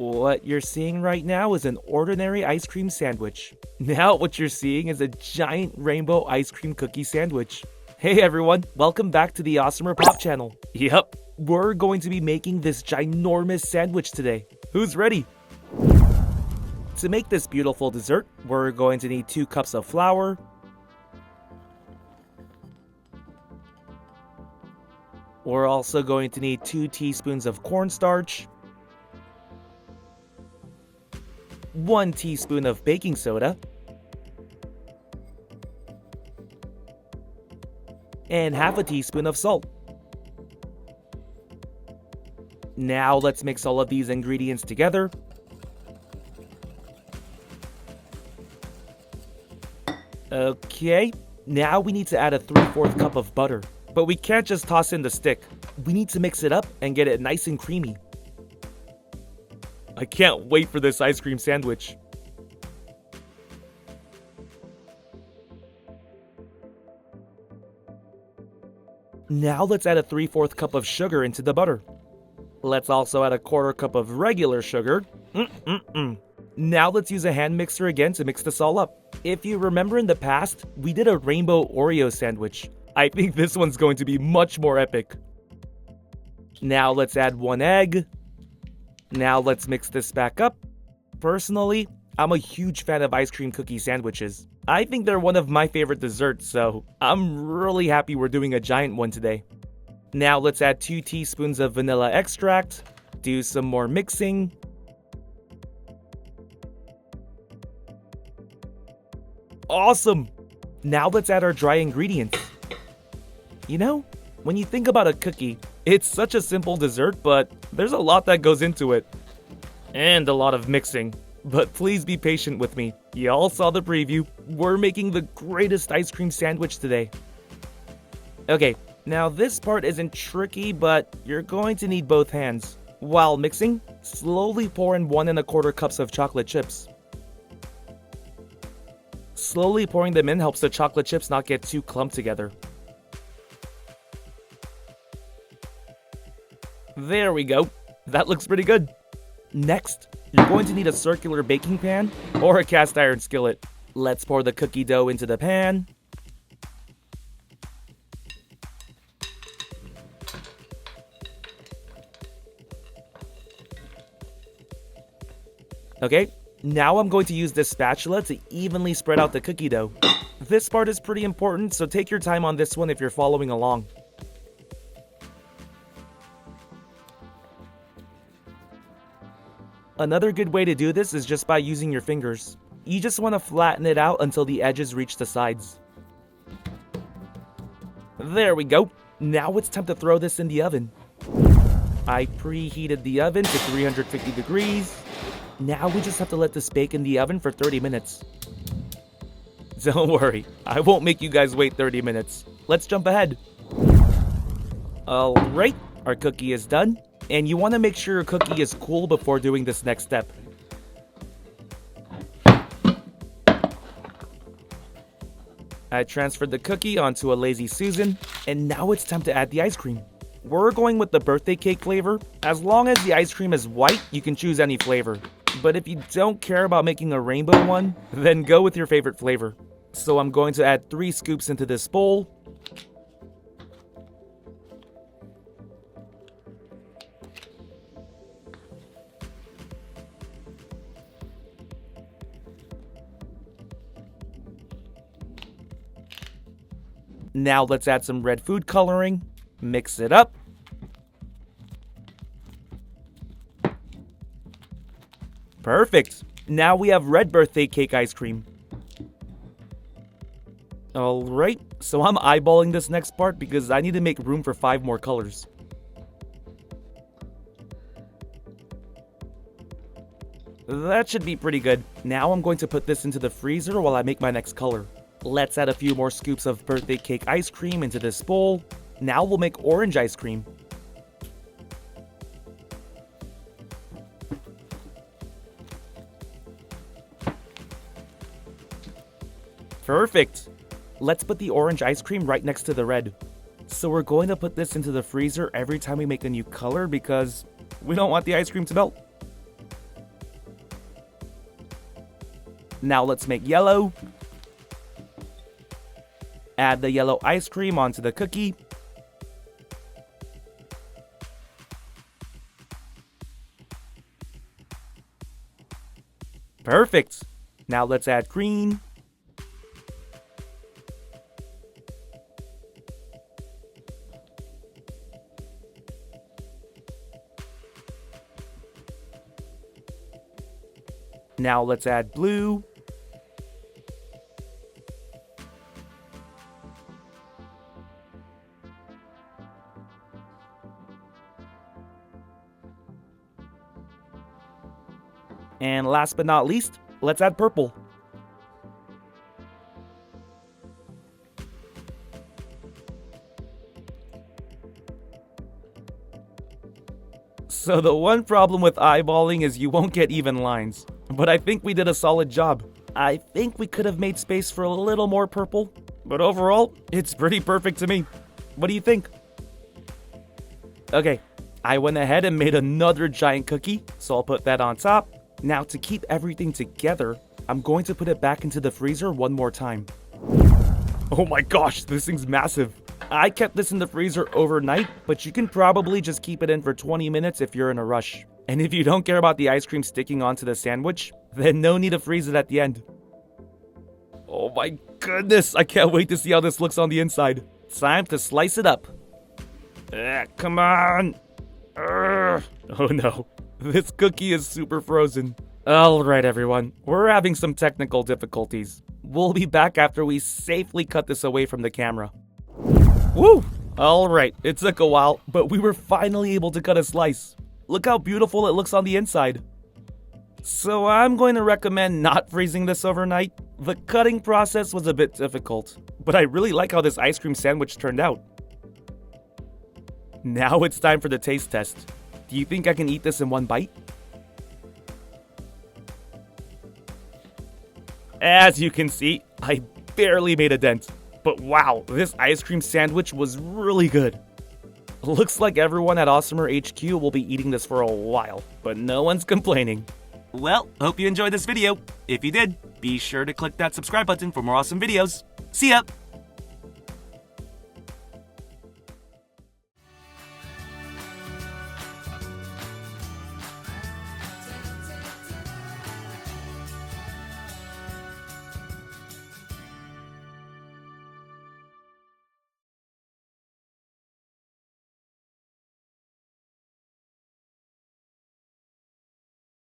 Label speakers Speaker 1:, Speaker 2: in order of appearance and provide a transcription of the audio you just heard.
Speaker 1: What you're seeing right now is an ordinary ice cream sandwich. Now what you're seeing is a giant rainbow ice cream cookie sandwich. Hey everyone, welcome back to the AWESMR Pop channel. Yep, we're going to be making this ginormous sandwich today. Who's ready? To make this beautiful dessert, we're going to need 2 cups of flour, we're also going to need 2 teaspoons of cornstarch, 1 teaspoon of baking soda, and half a teaspoon of salt. Now let's mix all of these ingredients together. Okay, now we need to add a 3/4 cup of butter. But we can't just toss in the stick. We need to mix it up and get it nice and creamy. I can't wait for this ice cream sandwich. Now let's add a 3/4 cup of sugar into the butter. Let's also add a 1/4 cup of regular sugar. Now let's use a hand mixer again to mix this all up. If you remember in the past, we did a rainbow Oreo sandwich. I think this one's going to be much more epic. Now let's add 1 egg. Now let's mix this back up. Personally, I'm a huge fan of ice cream cookie sandwiches. I think they're one of my favorite desserts, so I'm really happy we're doing a giant one today. Now let's add 2 teaspoons of vanilla extract. Do some more mixing. Awesome! Now let's add our dry ingredients. You know, when you think about a cookie, it's such a simple dessert, but there's a lot that goes into it. And a lot of mixing. But please be patient with me. Y'all saw the preview. We're making the greatest ice cream sandwich today. Okay, now this part isn't tricky, but you're going to need both hands. While mixing, slowly pour in 1 1/4 cups of chocolate chips. Slowly pouring them in helps the chocolate chips not get too clumped together. There we go. That looks pretty good. Next, you're going to need a circular baking pan or a cast iron skillet. Let's pour the cookie dough into the pan. Okay, now I'm going to use this spatula to evenly spread out the cookie dough. This part is pretty important, so take your time on this one if you're following along. Another good way to do this is just by using your fingers. You just want to flatten it out until the edges reach the sides. There we go. Now it's time to throw this in the oven. I preheated the oven to 350 degrees. Now we just have to let this bake in the oven for 30 minutes. Don't worry, I won't make you guys wait 30 minutes. Let's jump ahead. Alright, our cookie is done. And you want to make sure your cookie is cool before doing this next step. I transferred the cookie onto a Lazy Susan, and now it's time to add the ice cream. We're going with the birthday cake flavor. As long as the ice cream is white, you can choose any flavor. But if you don't care about making a rainbow one, then go with your favorite flavor. So I'm going to add 3 scoops into this bowl. Now let's add some red food coloring, mix it up. Perfect! Now we have red birthday cake ice cream. Alright, so I'm eyeballing this next part because I need to make room for 5 more colors. That should be pretty good. Now I'm going to put this into the freezer while I make my next color. Let's add a few more scoops of birthday cake ice cream into this bowl. Now we'll make orange ice cream. Perfect! Let's put the orange ice cream right next to the red. So we're going to put this into the freezer every time we make a new color because we don't want the ice cream to melt. Now let's make yellow. Add the yellow ice cream onto the cookie. Perfect. Now let's add green. Now let's add blue. And last but not least, let's add purple. So the one problem with eyeballing is you won't get even lines. But I think we did a solid job. I think we could have made space for a little more purple. But overall, it's pretty perfect to me. What do you think? Okay, I went ahead and made another giant cookie, so I'll put that on top. Now to keep everything together, I'm going to put it back into the freezer one more time. Oh my gosh, this thing's massive. I kept this in the freezer overnight, but you can probably just keep it in for 20 minutes if you're in a rush. And if you don't care about the ice cream sticking onto the sandwich, then no need to freeze it at the end. Oh my goodness, I can't wait to see how this looks on the inside. Time to slice it up. Come on. Oh no. This cookie is super frozen. Alright everyone, we're having some technical difficulties. We'll be back after we safely cut this away from the camera. Woo! Alright, it took a while, but we were finally able to cut a slice. Look how beautiful it looks on the inside. So I'm going to recommend not freezing this overnight. The cutting process was a bit difficult, but I really like how this ice cream sandwich turned out. Now it's time for the taste test. Do you think I can eat this in one bite? As you can see, I barely made a dent. But wow, this ice cream sandwich was really good. Looks like everyone at AWESMR HQ will be eating this for a while, but no one's complaining. Well, hope you enjoyed this video. If you did, be sure to click that subscribe button for more awesome videos. See ya!